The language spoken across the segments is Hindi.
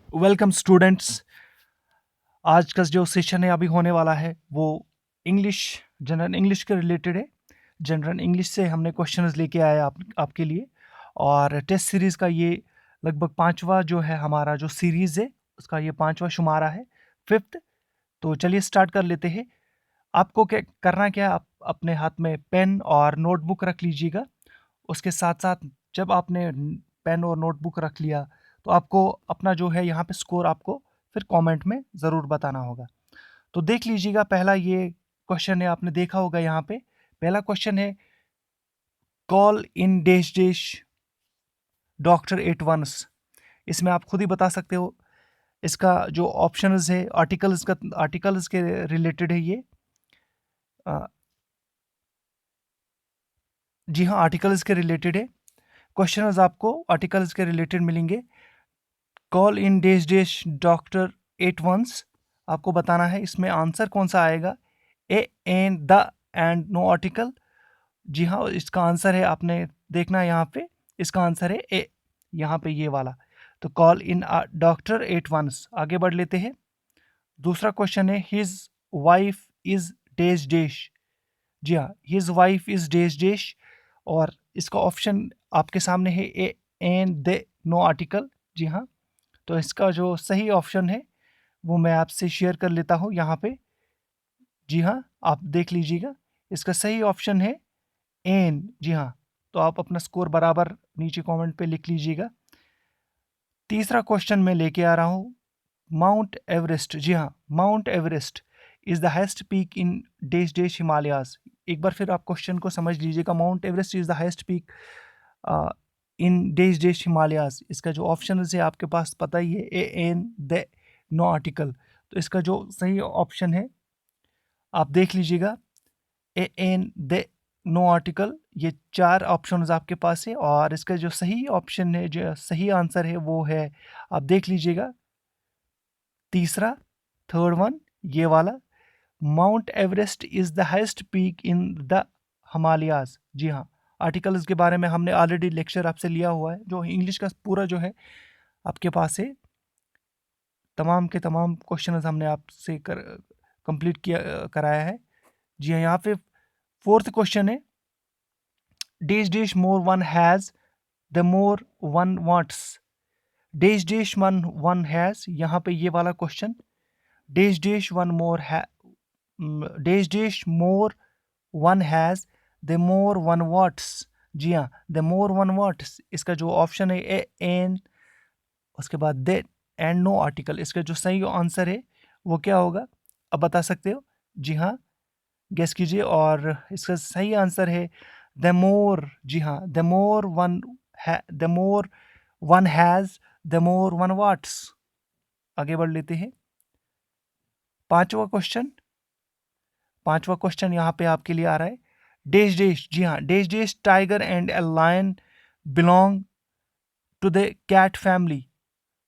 Welcome students. आज का जो सेशन है अभी होने वाला है वो इंग्लिश जनरल इंग्लिश के रिलेटेड है। जनरल इंग्लिश से हमने क्वेश्चंस लेके आए आपके लिए, और टेस्ट सीरीज़ का ये लगभग पांचवा जो है हमारा जो सीरीज़ है उसका ये पांचवा शुमारा है, फिफ्थ। तो चलिए स्टार्ट कर लेते हैं। आपको क्या करना, क्या आप अपने हाथ में पेन और नोटबुक रख लीजिएगा। उसके साथ साथ जब आपने पेन और नोटबुक रख लिया तो आपको अपना जो है यहाँ पे स्कोर आपको फिर कमेंट में ज़रूर बताना होगा। तो देख लीजिएगा, पहला ये क्वेश्चन है, आपने देखा होगा यहाँ पे पहला क्वेश्चन है, call in dash dash doctor at once. इसमें आप खुद ही बता सकते हो। इसका जो ऑप्शंस है, आर्टिकल्स के रिलेटेड है ये। अ, जी हाँ, आर्टिकल्स के रिलेटेड है। क्वेश्चंस आपको आर्टिकल्स के रिलेटेड मिलेंगे। Call in dash dash doctor at once, आपको बताना है इसमें आंसर कौन सा आएगा, a and the and no article. जी हाँ, इसका आंसर है, आपने देखना है यहाँ पे, इसका आंसर है ए, यहाँ पे ये वाला। तो call in doctor at once. आगे बढ़ लेते हैं। दूसरा क्वेश्चन है, his wife is dash dash. जी हाँ, his wife is dash dash, और इसका ऑप्शन आपके सामने है a and the no article. जी हाँ, तो इसका जो सही ऑप्शन है वो मैं आपसे शेयर कर लेता हूँ यहाँ पे। जी हाँ, आप देख लीजिएगा, इसका सही ऑप्शन है एन। जी हाँ, तो आप अपना स्कोर बराबर नीचे कमेंट पे लिख लीजिएगा। तीसरा क्वेश्चन मैं लेके आ रहा हूँ, माउंट एवरेस्ट। जी हाँ, mount Everest is the highest peak in dash dash Himalayas. एक बार फिर आप क्वेश्चन को समझ लीजिएगा, mount Everest is the highest peak in dash dash Himalayas. इसका जो ऑप्शन है आपके पास पता ही है, a an the no article. तो इसका जो सही ऑप्शन है आप देख लीजिएगा, a an the no article. ये चार ऑप्शंस आपके पास है, और इसका जो सही ऑप्शन है, जो सही आंसर है वो है, आप देख लीजिएगा, तीसरा, थर्ड वन, ये वाला। Mount Everest is the highest peak in the Himalayas. जी हाँ, आर्टिकल्स के बारे में हमने ऑलरेडी लेक्चर आपसे लिया हुआ है, जो इंग्लिश का पूरा जो है आपके पास है। तमाम के तमाम क्वेश्चन हमने आपसे कंप्लीट किया, कराया है। जी हाँ, यहाँ पे फोर्थ क्वेश्चन है, dash dash more one has the more one wants. Dash dash one has, यहाँ पे ये वाला question, dash dash one more है, dash dash more one has the more one wants. जी हाँ, द मोर वन वाट्स, इसका जो ऑप्शन है ए एन, उसके बाद दे एंड नो आर्टिकल। इसका जो सही आंसर है वो क्या होगा, अब बता सकते हो। जी हाँ, गेस कीजिए, और इसका सही आंसर है द मोर। जी हाँ, द मोर वन है, the more one has the more one wants. आगे बढ़ लेते हैं। पांचवा क्वेश्चन, पांचवा क्वेश्चन यहाँ पे आपके लिए आ रहा है, डैश डैश। जी हाँ, dash dash tiger and a lion belong to the cat family.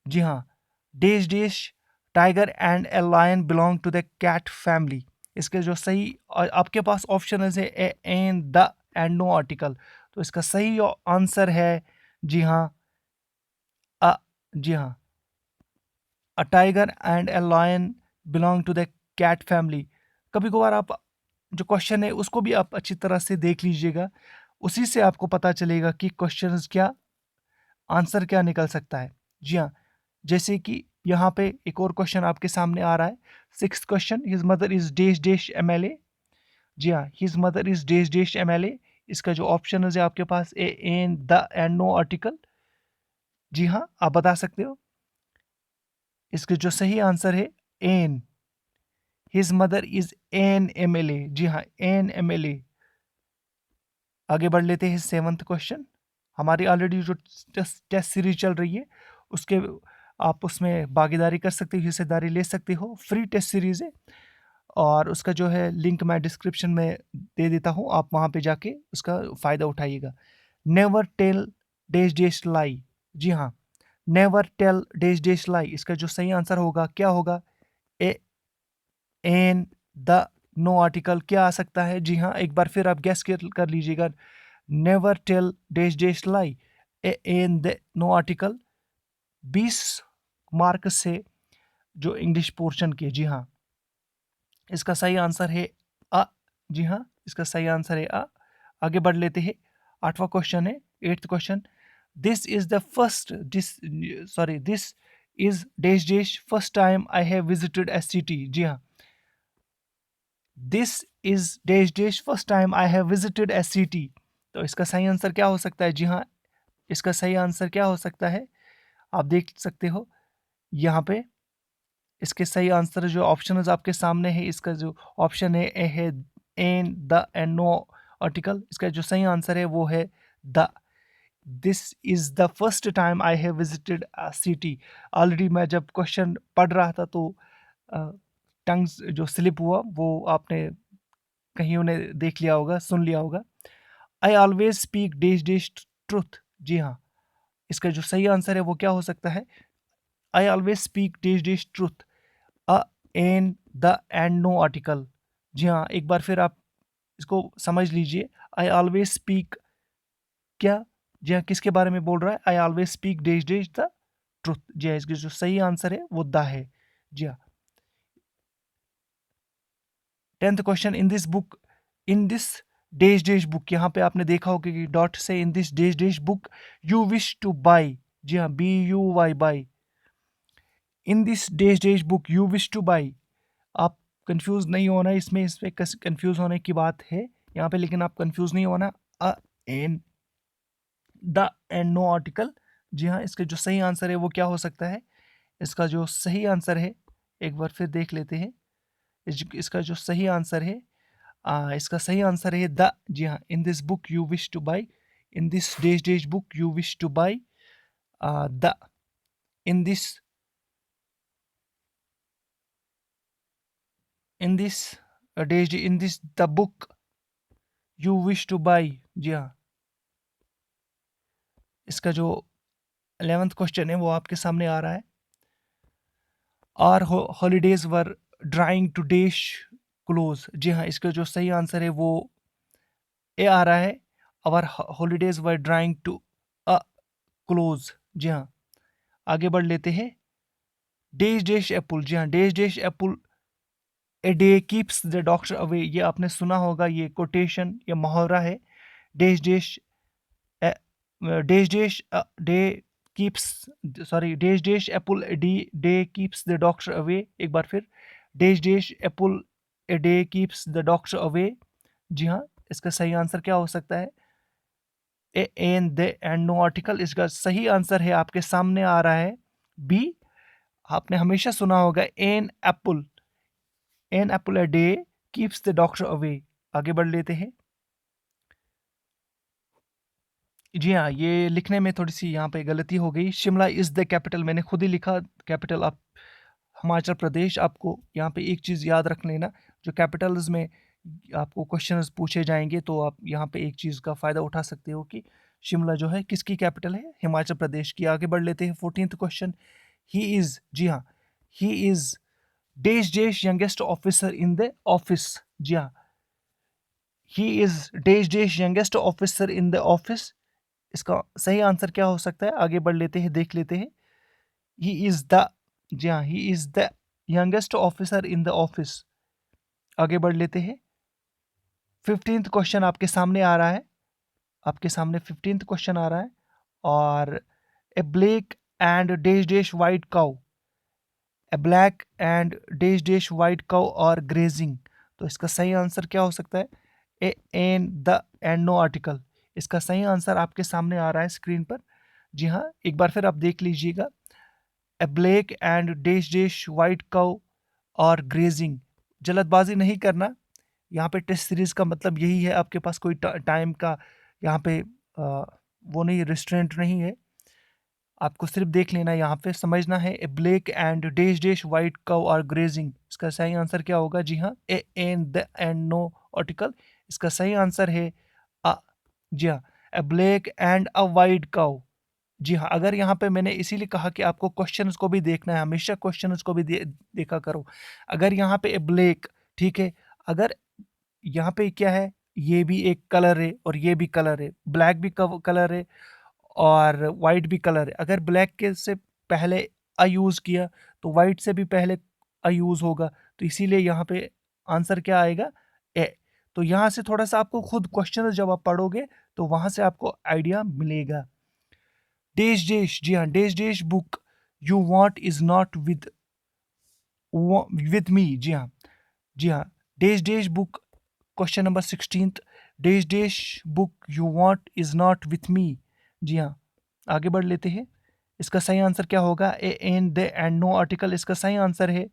जी हाँ, dash dash tiger and a lion belong to the cat family. इसके जो सही आपके पास ऑप्शन है a an the and no article. तो इसका सही आंसर है, जी हाँ, अ, जी हाँ, a tiger and a lion belong to the cat family. कभी कभार आप जो क्वेश्चन है उसको भी आप अच्छी तरह से देख लीजिएगा, उसी से आपको पता चलेगा कि क्वेश्चन क्या, आंसर क्या निकल सकता है। जी हाँ, जैसे कि यहाँ पे एक और क्वेश्चन आपके सामने आ रहा है, sixth question, his mother is dash dash MLA. जी हाँ, his mother is dash dash MLA. इसका जो ऑप्शन है आपके पास a an the and no article. जी हाँ, आप बता सकते हो। इसका जो सही आंसर है an, his mother is an MLA. जी हाँ, एन एमएलए। आगे बढ़ लेते हैं सेवंथ क्वेश्चन। हमारी ऑलरेडी जो टेस्ट सीरीज चल रही है उसके, आप उसमें भागीदारी कर सकते हो, हिस्सेदारी ले सकते हो, फ्री टेस्ट सीरीज है, और उसका जो है लिंक मैं डिस्क्रिप्शन में दे देता हूँ, आप वहाँ पे जाके उसका फ़ायदा उठाइएगा। नेवर टेल डैश डैश लाई। जी हाँ, नेवर टेल डैश डैश लाई, इसका जो सही आंसर होगा क्या होगा, a an the no article. क्या आ सकता है, जी हाँ, एक बार फिर आप गैस कर लीजिएगा, never tell dash dash lie, a an the no article. 20 marks से जो इंग्लिश पोर्शन के। जी हाँ, इसका सही आंसर है अ। जी हाँ, इसका सही आंसर है अ। आगे बढ़ लेते हैं। 8वां क्वेश्चन है, 8th question. This is the first this is dash dash first time I have visited SCT. जी हाँ, this is dash dash first time I have visited SCT. तो इसका सही आंसर क्या हो सकता है? जी हाँ, इसका सही आंसर क्या हो सकता है? आप देख सकते हो यहाँ पे इसके सही आंसर जो ऑप्शन आपके सामने है। इसका जो ऑप्शन है ए है an the and no article. इसका जो सही आंसर है वो है the. This is the first time I have visited a city. Already मैं जब क्वेश्चन पढ़ रहा था तो टंग्स जो स्लिप हुआ वो आपने कहीं उन्हें देख लिया होगा, सुन लिया होगा। I always speak dash dash truth. जी हाँ, इसका जो सही आंसर है वो क्या हो सकता है? I always speak dash dash truth a an the and no article. जी हाँ, एक बार फिर आप इसको समझ लीजिए। आई ऑलवेज स्पीक क्या? जी हाँ, किसके बारे में बोल रहा है? I always speak dash dash the truth. जी हाँ, इसका जो सही आंसर है वो द है। जी हाँ। 10th question. In this dash dash book. यहाँ पे आपने देखा होगा कि डॉट से in this dash dash book you wish to buy. जी हाँ, BUY buy. In this dash dash book you wish to buy. आप कंफ्यूज नहीं होना इसमें कंफ्यूज होने की बात है यहाँ पे, लेकिन आप कंफ्यूज नहीं होना। A an the and no article. जी हाँ, इसका जो सही आंसर है वो क्या हो सकता है? इसका जो सही आंसर है एक बार फिर देख लेते हैं। इसका जो सही आंसर है इसका सही आंसर है द। जी हाँ, in this book you wish to buy. In this dash dash book you wish to buy the. In this dash in this the book you wish to buy. जी हाँ, इसका जो 11th क्वेश्चन है वो आपके सामने आ रहा है। Our holidays were drawing to dash close. जी हाँ, इसका जो सही आंसर है वो ए आ रहा है। Our holidays were drawing to a close. जी हाँ, आगे बढ़ लेते हैं। Dash dash apple. जी हाँ, dash dash apple a day keeps the doctor away. ये आपने सुना होगा, ये कोटेशन या मुहावरा है। Dash dash dash dash day keeps dash dash apple the day keeps the doctor away. एक बार फिर, dash dash apple a day keeps the doctor away. जी हाँ, इसका सही आंसर क्या हो सकता है? A an the and no article. इसका सही आंसर है आपके सामने आ रहा है बी। आपने हमेशा सुना होगा an apple a day keeps the doctor away. आगे बढ़ लेते हैं। जी हाँ, ये लिखने में थोड़ी सी यहाँ पे गलती हो गई। शिमला इज़ द कैपिटल मैंने खुद ही लिखा कैपिटल। आप हिमाचल प्रदेश। आपको यहाँ पे एक चीज़ याद रख लेना, जो कैपिटल्स में आपको क्वेश्चंस पूछे जाएंगे तो आप यहाँ पे एक चीज़ का फ़ायदा उठा सकते हो कि शिमला जो है किसकी कैपिटल है? हिमाचल प्रदेश की। आगे बढ़ लेते हैं। 14th question. He is. जी हाँ, he is dash dash youngest officer in the office. जी हाँ, he is dash dash youngest officer in the office. इसका सही आंसर क्या हो सकता है? आगे बढ़ लेते हैं, देख लेते हैं। ही इज द। जी हाँ, he is the youngest officer in the office. आगे बढ़ लेते हैं। 15th क्वेश्चन आपके सामने आ रहा है। आपके सामने 15th क्वेश्चन आ रहा है। और a black and dash dash white cow. A black and dash dash white cow are grazing. तो इसका सही आंसर क्या हो सकता है? A an the and no article. इसका सही आंसर आपके सामने आ रहा है स्क्रीन पर। जी हाँ, एक बार फिर आप देख लीजिएगा। A black and dash dash white cow are grazing. जल्दबाजी नहीं करना। यहाँ पे टेस्ट सीरीज का मतलब यही है, आपके पास कोई टाइम का यहाँ पे वो नहीं, रिस्ट्रेंट नहीं है। आपको सिर्फ देख लेना, यहाँ पे समझना है। A black and dash dash white cow are grazing. इसका सही आंसर क्या होगा? जी हाँ, a an the and no article. इसका सही आंसर है अ। जी हाँ, a black and a white cow. जी हाँ, अगर यहाँ पे मैंने इसीलिए कहा कि आपको क्वेश्चंस को भी देखना है, हमेशा क्वेश्चंस को भी देखा करो। अगर यहाँ पे ए ब्लैक, ठीक है, अगर यहाँ पे क्या है, ये भी एक कलर है और ये भी कलर है, ब्लैक भी कलर है और वाइट भी कलर है। अगर ब्लैक के से पहले अ यूज़ किया तो वाइट से भी पहले अ यूज़ होगा, तो इसीलिए यहाँ पे आंसर क्या आएगा? ए। तो यहाँ से थोड़ा सा आपको खुद क्वेश्चन जब आप पढ़ोगे तो वहाँ से आपको आइडिया मिलेगा। डेश डेश, जी हाँ, dash dash book you want is not with me, जी हाँ, जी हाँ, dash dash book, question number 16, dash dash book you want is not with me, जी हाँ। आगे बढ़ लेते हैं। इसका सही आंसर क्या होगा? A an the and no article इसका सही आंसर है।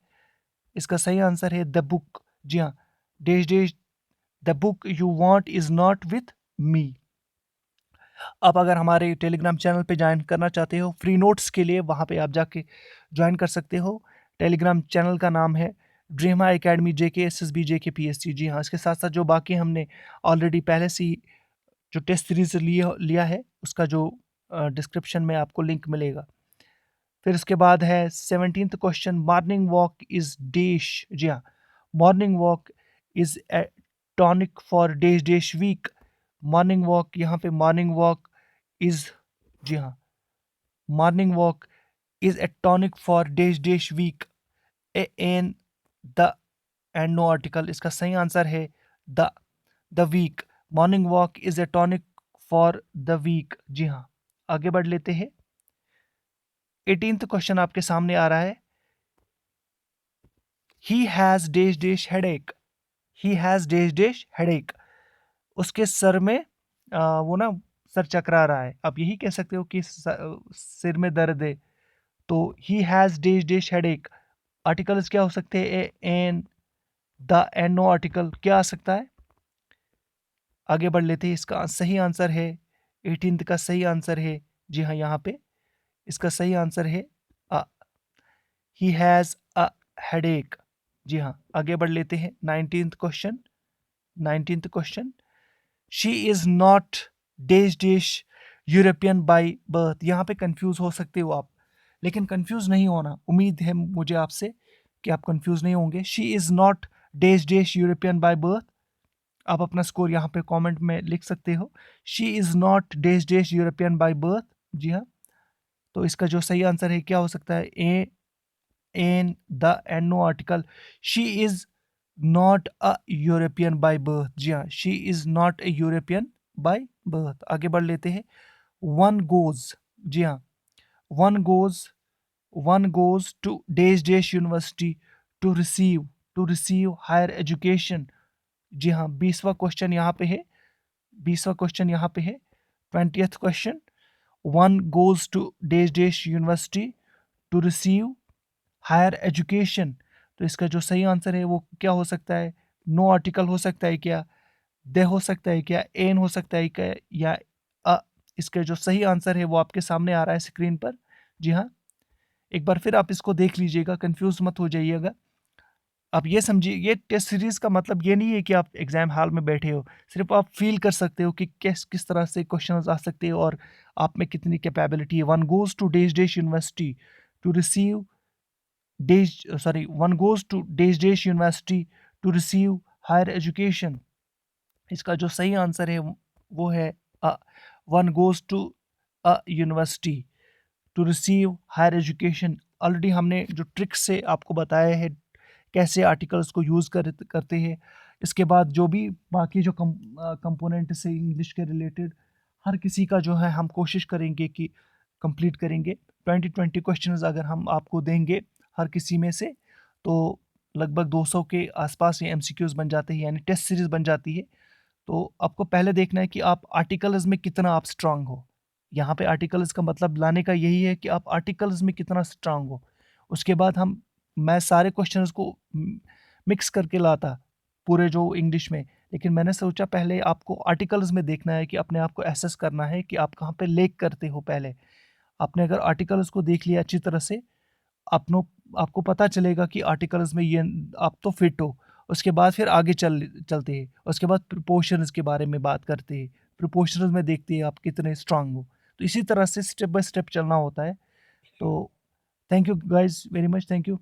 इसका सही आंसर है द बुक, जी हाँ, dash dash the book you want is not with मी। आप अगर हमारे टेलीग्राम चैनल पे ज्वाइन करना चाहते हो फ्री नोट्स के लिए, वहाँ पे आप जाके ज्वाइन कर सकते हो। टेलीग्राम चैनल का नाम है dream high academy JKSSB JKPSC, जी हाँ। इसके साथ साथ जो बाकी हमने ऑलरेडी पहले से ही जो टेस्ट सीरीज लिया है उसका जो डिस्क्रिप्शन में आपको लिंक मिलेगा। फिर इसके बाद है 17th question, morning walk is dash, जी हाँ, morning walk is a tonic for dash dash weak. Morning walk, यहाँ पे मॉर्निंग वॉक इज, जी हाँ, morning walk is a tonic for dash dash weak. A an the and no article इसका सही आंसर है the weak. Morning walk is a tonic for the weak, जी हाँ। आगे बढ़ लेते हैं। 18th क्वेश्चन आपके सामने आ रहा है, ही has dash dash headache, he has dash dash headache. उसके सर में वो ना सर चकरा रहा है, आप यही कह सकते हो कि सिर में दर्द है। तो he has dash dash headache, articles क्या हो सकते हैं? A an the and no article क्या आ सकता है? आगे बढ़ लेते हैं। इसका सही आंसर है 18th का सही आंसर है, जी हाँ, यहाँ पे इसका सही आंसर है ही हैज अ हेडेक, जी हाँ। आगे बढ़ लेते हैं। 19th question, 19th question, she is not dash dash European by birth. यहाँ पे कंफ्यूज हो सकते हो आप, लेकिन कंफ्यूज नहीं होना। उम्मीद है मुझे आपसे कि आप कंफ्यूज नहीं होंगे। She is not dash dash European by birth. आप अपना स्कोर यहाँ पे कमेंट में लिख सकते हो। She is not dash dash European by birth, जी हाँ। तो इसका जो सही आंसर है क्या हो सकता है? A an the and no article, she is not a European by birth, जी हाँ, she is not a European by birth. आगे बढ़ लेते हैं। वन गोज, जी हाँ, one goes, one goes to dash dash university to receive higher education, जी हाँ। 20वां क्वेश्चन यहाँ पे है, 20वां क्वेश्चन यहाँ पे है। 20th question, one goes to dash dash university to receive higher education. तो इसका जो सही आंसर है वो क्या हो सकता है? नो आर्टिकल हो सकता है क्या? दे हो सकता है क्या? एन हो सकता है क्या? या अ? इसका जो सही आंसर है वो आपके सामने आ रहा है स्क्रीन पर, जी हाँ। एक बार फिर आप इसको देख लीजिएगा, कंफ्यूज मत हो जाइएगा। आप ये समझिए, ये टेस्ट सीरीज का मतलब ये नहीं है कि आप एग्जाम हॉल में बैठे हो, सिर्फ आप फील कर सकते हो कि किस तरह से क्वेश्चंस आ सकते हैं और आप में कितनी कैपेबिलिटी है। One goes to dash dash university to receive one goes to dash dash university to receive higher education. इसका जो सही आंसर है वो है one goes to a university to receive higher education. Already हमने जो ट्रिक्स से आपको बताया है कैसे आर्टिकल्स को यूज़ करते हैं। इसके बाद जो भी बाकी जो कंपोनेंट से इंग्लिश के रिलेटेड हर किसी का जो है हम कोशिश करेंगे कि कंप्लीट करेंगे। 20 क्वेश्चंस अगर हम आपको देंगे हर किसी में से, तो लगभग 200 के आसपास ये MCQs बन जाते हैं, यानी टेस्ट सीरीज बन जाती है। तो आपको पहले देखना है कि आप आर्टिकल्स में कितना आप स्ट्रांग हो। यहाँ पे आर्टिकल्स का मतलब लाने का यही है कि आप आर्टिकल्स में कितना स्ट्रांग हो। उसके बाद मैं सारे क्वेश्चंस को मिक्स करके लाता पूरे जो इंग्लिश में, लेकिन मैंने सोचा पहले आपको आर्टिकल्स में देखना है कि अपने आप को एसेस करना है कि आप कहाँ पे लेक करते हो। पहले आपने अगर आर्टिकल्स को देख लिया अच्छी तरह से, अपनों आपको पता चलेगा कि आर्टिकल्स में ये आप तो फिट हो। उसके बाद फिर आगे चलते हैं। उसके बाद प्रिपोशंस के बारे में बात करते हैं। प्रिपोशंस में देखते हैं आप कितने स्ट्रांग हो। तो इसी तरह से स्टेप बाय स्टेप चलना होता है। तो thank you guys very much, thank you.